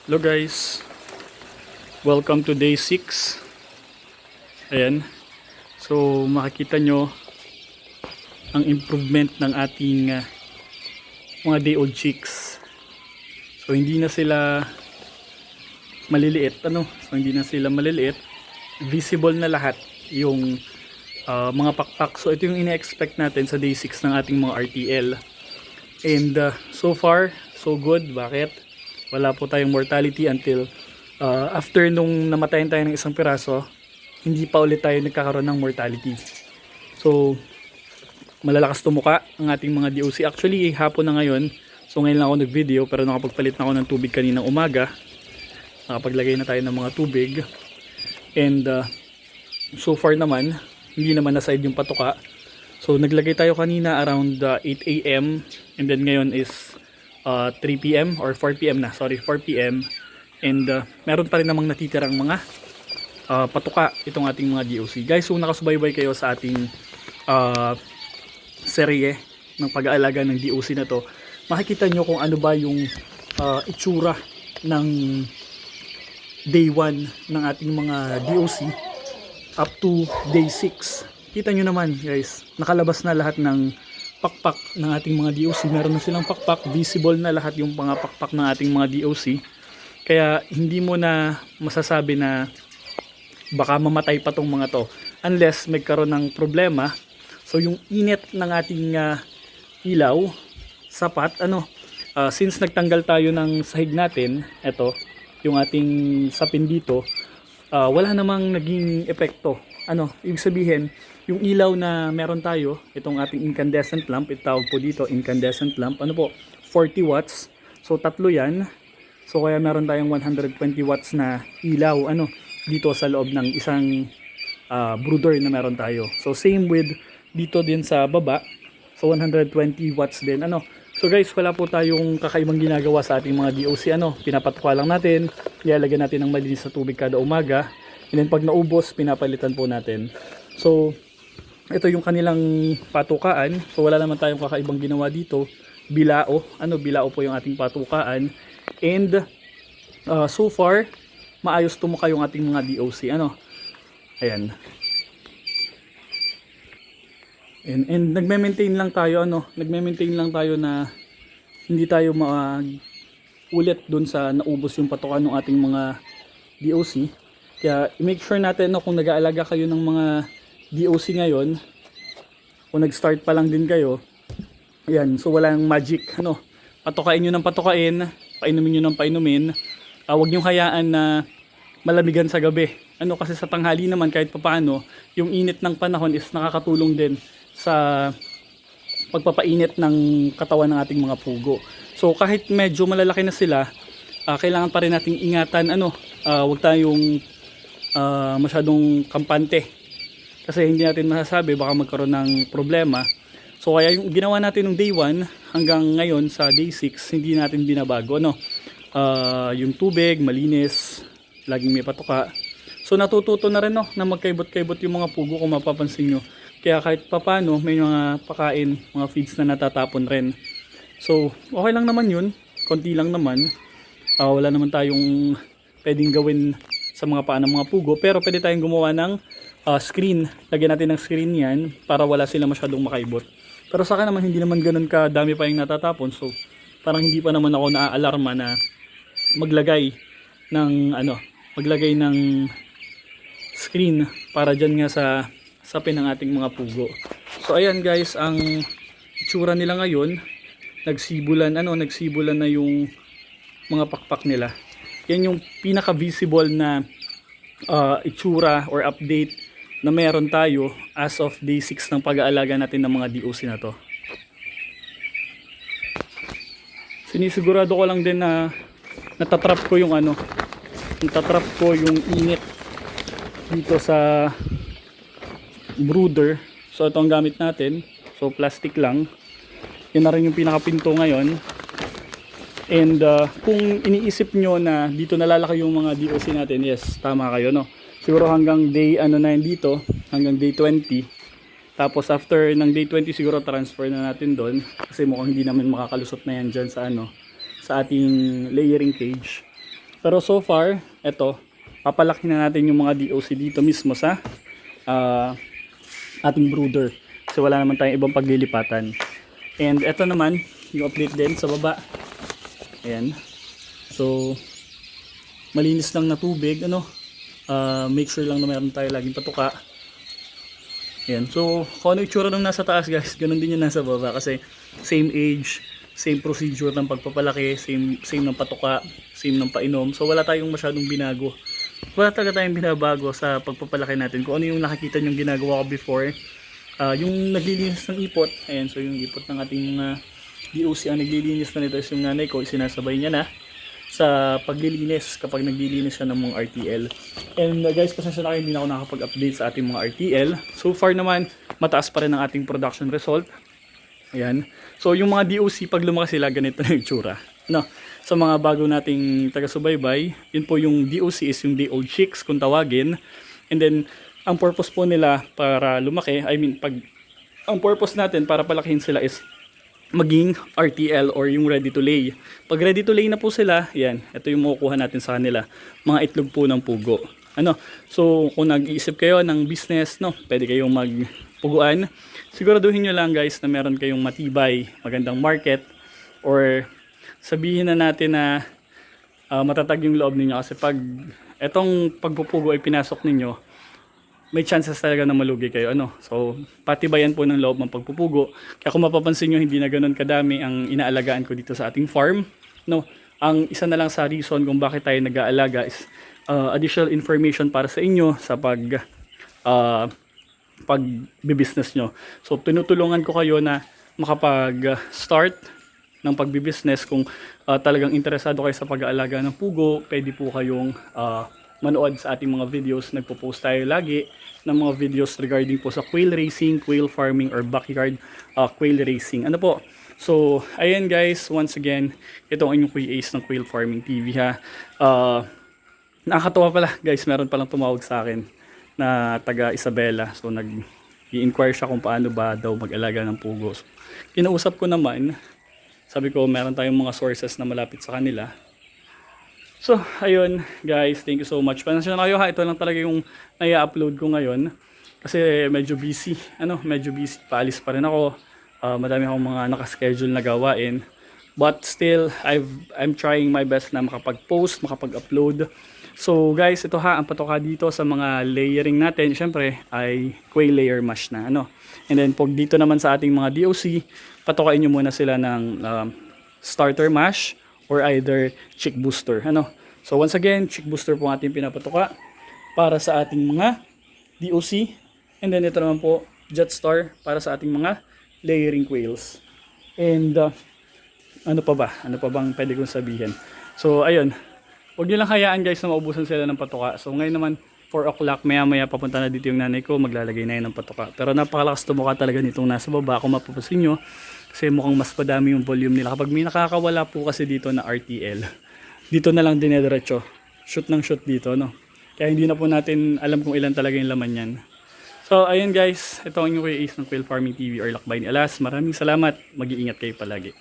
Hello guys, welcome to day 6. Ayan, so makikita nyo ang improvement ng ating mga day old chicks. So hindi na sila maliliit, visible na lahat yung mga pakpak. So ito yung ina-expect natin sa day 6 ng ating mga RTL. And so far, so good. Bakit? Wala po tayong mortality until after nung namatayan tayo ng isang piraso, hindi pa ulit tayo nagkakaroon ng mortality. So malalakas tumuka ang ating mga DOC. Actually hapon na ngayon, so ngayon lang ako nag-video, pero nakapagpalit na ako ng tubig kaninang umaga. Nakapaglagay na tayo ng mga tubig. And so far naman, hindi naman na-side yung patuka. So naglagay tayo kanina around 8 AM, and then ngayon is 3 PM or 4 PM na, 4 PM. And meron pa rin namang natitirang mga patuka itong ating mga DOC. Guys, kung nakasubaybay kayo sa ating serye ng pag-aalaga ng DOC na to, makikita nyo kung ano ba yung itsura ng day 1 ng ating mga DOC up to day 6. Kita nyo naman guys, nakalabas na lahat ng pakpak ng ating mga DOC. Meron na silang pakpak, visible na lahat yung mga pakpak ng ating mga DOC. Kaya hindi mo na masasabi na baka mamatay pa tong mga to unless magkaroon ng problema. So yung init ng ating ilaw sapat, since nagtanggal tayo ng sahig natin, eto yung ating sapin dito, wala namang naging epekto. Ibig sabihin, yung ilaw na meron tayo, itong ating incandescent lamp, itawag po dito incandescent lamp, 40 watts. So tatlo yan. So kaya meron tayong 120 watts na ilaw dito sa loob ng isang brooder na meron tayo. So same with dito din sa baba. So 120 watts din. So guys, wala po tayong kakaibang ginagawa sa ating mga DOC. Pinapatuka lang natin, ilalagyan natin ng malinis na tubig kada umaga. And then pag naubos, pinapalitan po natin. So ito yung kanilang patukaan. So wala naman tayong kakaibang ginawa dito. Bilao. Bilao po yung ating patukaan. And so far, maayos tumuka yung ating mga DOC. Ayan. And nagme-maintain lang tayo, nagme-maintain lang tayo na hindi tayo ulit dun sa naubos yung patukan ng ating mga DOC. Kaya i-make sure natin kung nag-aalaga kayo ng mga DOC ngayon, kung nag-start pa lang din kayo, ayan, so walang magic, patukain nyo ng patukain, painumin nyo ng painumin. Huwag nyo hayaan na malamigan sa gabi, kasi sa tanghali naman kahit papaano, yung init ng panahon is nakakatulong din sa pagpapainit ng katawan ng ating mga pugo. So kahit medyo malalaki na sila, kailangan pa rin nating ingatan, huwag tayong masyadong kampante. Kasi hindi natin masasabi, baka magkaroon ng problema. So kaya yung ginawa natin ng day 1 hanggang ngayon sa day 6, hindi natin binabago. Yung tubig, malinis, laging may patuka. So natututo na rin na magkaibot-kaibot yung mga pugo kung mapapansin nyo. Kaya kahit papano, may mga pakain, mga feeds na natatapon rin. So okay lang naman yun, konti lang naman. Wala naman tayong pwedeng gawin sa mga paa ng mga pugo, pero pwede tayong gumawa ng screen. Lagyan natin ng screen yan para wala sila masyadong makaibot. Pero sa akin naman, hindi naman ganun kadami pa yung natatapon. So parang hindi pa naman ako naaalarma na maglagay ng screen para dyan nga sa sapin ng ating mga pugo. So ayan guys, ang itsura nila ngayon, nagsibulan na yung mga pakpak nila. Yan yung pinaka visible na itsura or update na meron tayo as of day 6 ng pag-aalaga natin ng mga DOC na to. Sinisigurado ko lang din na natatrap ko yung init dito sa brooder. So ito ang gamit natin. So plastic lang. Yan na rin yung pinakapinto ngayon. And kung iniisip nyo na dito nalalaki yung mga DOC natin, yes, tama kayo, siguro hanggang day dito, hanggang day 20. Tapos after ng day 20 siguro transfer na natin doon kasi mukhang hindi namin makakalusot na yan dyan sa sa ating layering cage. Pero so far, eto, papalaki na natin yung mga DOC dito mismo sa ating brooder. Kasi wala naman tayong ibang paglilipatan. And eto naman, yung update din sa baba. Ayan. So, malinis lang na tubig, ano. Make sure lang na meron tayo laging patuka. Ayan. So, kung ano yung itsura nung nasa taas guys, ganun din yung nasa baba. Kasi same age, same procedure ng pagpapalaki, same ng patuka, same ng painom. So, wala tayong masyadong binago. Wala talaga tayong binabago sa pagpapalaki natin. Kung ano yung nakikita nyong ginagawa ko before, yung naglilinis ng ipot, ayan, so yung ipot ng ating mga DOC, ang naglilinis na nito is yung nanay ko, isinasabay niya na sa paglilinis kapag naglilinis siya ng mga RTL. And guys, pasensya na kayo, hindi na ako nakapag-update sa ating mga RTL. So far naman, mataas pa rin ang ating production result. Ayan. So yung mga DOC, pag lumaki sila, ganito na yung tsura. No? Sa mga bago nating taga-subaybay, yun po yung DOC is yung day old chicks kung tawagin. And then, ang purpose po nila para lumaki, ang purpose natin para palakihin sila is maging RTL or yung ready to lay. Pag ready to lay na po sila, yan, ito yung makukuha natin sa kanila. Mga itlog po ng pugo. Ano? So, kung nag-iisip kayo ng business, no, pwede kayong magpuguan. Siguraduhin nyo lang guys na meron kayong matibay, magandang market, or sabihin na natin na matatag yung loob ninyo. Kasi pag etong pagpupugo ay pinasok ninyo, may chances talaga na malugi kayo. Ano? So, patibayan po ng loob ng pagpupugo. Kaya kung mapapansin nyo, hindi na ganun kadami ang inaalagaan ko dito sa ating farm. No? Ang isa na lang sa reason kung bakit tayo nag-aalaga is additional information para sa inyo sa pag-business nyo. So, tinutulungan ko kayo na makapag-start ng pagbibusiness. Kung talagang interesado kayo sa pag-aalaga ng pugo, pwede po kayong manood sa ating mga videos. Nagpo-post tayo lagi ng mga videos regarding po sa quail racing, quail farming, or backyard quail racing. Ano po? So, ayan guys, once again, ito ang inyong Kuya Ace ng Quail Farming TV ha. Nakakatawa pala guys, meron palang tumawag sa akin na taga Isabela. So, nag-i-inquire siya kung paano ba daw mag-alaga ng pugo. So, kinausap ko naman, sabi ko meron tayong mga sources na malapit sa kanila. So, ayun guys, thank you so much. Pasensya na kayo ha, ito lang talaga yung nai-upload ko ngayon. Kasi medyo busy, paalis pa rin ako. Madami akong mga nakaschedule na gawain. But still, I'm trying my best na makapag-post, makapag-upload. So guys, ito ha, ang patoka dito sa mga layering natin, syempre ay quail layer mash na. Ano? And then pag dito naman sa ating mga DOC, patokain nyo muna sila ng starter mash or either chick booster. Ano? So once again, chick booster po ating pinapatuka para sa ating mga DOC. And then ito naman po, Jet Star para sa ating mga layering quails. And ano pa ba? Ano pa bang pwede kong sabihin? So ayun, huwag nyo lang hayaan guys na maubusan sila ng patuka. So ngayon naman 4 o'clock, maya papunta na dito yung nanay ko, maglalagay na yun ng patuka. Pero napakalakas tumuka talaga nitong nasa baba, kung mapapansin nyo. Kasi mukhang mas padami yung volume nila. Kapag may nakakawala po kasi dito na RTL, dito na lang dinediretso. Shoot ng shoot dito, no? Kaya hindi na po natin alam kung ilan talaga yung laman yan. So, ayun guys. Ito ang inyong Kuya Ace ng Quail Farming TV or Lakbay ni Alas. Maraming salamat. Mag-iingat kayo palagi.